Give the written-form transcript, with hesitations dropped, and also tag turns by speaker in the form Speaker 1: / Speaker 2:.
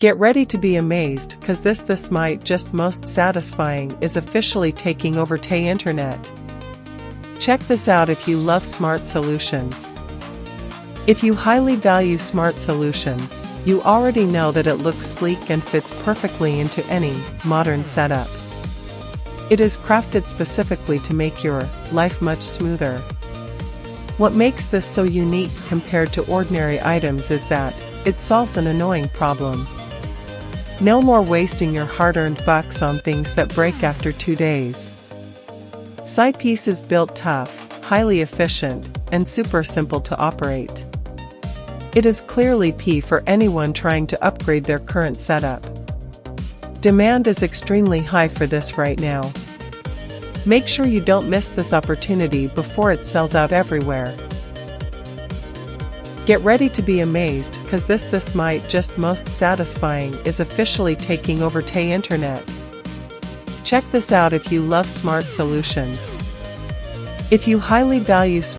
Speaker 1: Get ready to be amazed, cause this might just most satisfying is officially taking over the internet. Check this out if you love smart solutions. If you highly value smart solutions, you already know that it looks sleek and fits perfectly into any modern setup. It is crafted specifically to make your life much smoother. What makes this so unique compared to ordinary items is that it solves an annoying problem. No more wasting your hard-earned bucks on things that break after 2 days. Side piece is built tough, highly efficient, and super simple to operate. It is clearly P for anyone trying to upgrade their current setup. Demand is extremely high for this right now. Make sure you don't miss this opportunity before it sells out everywhere. Get ready to be amazed, cause this might just most satisfying is officially taking over the internet. Check this out if you love smart solutions. If you highly value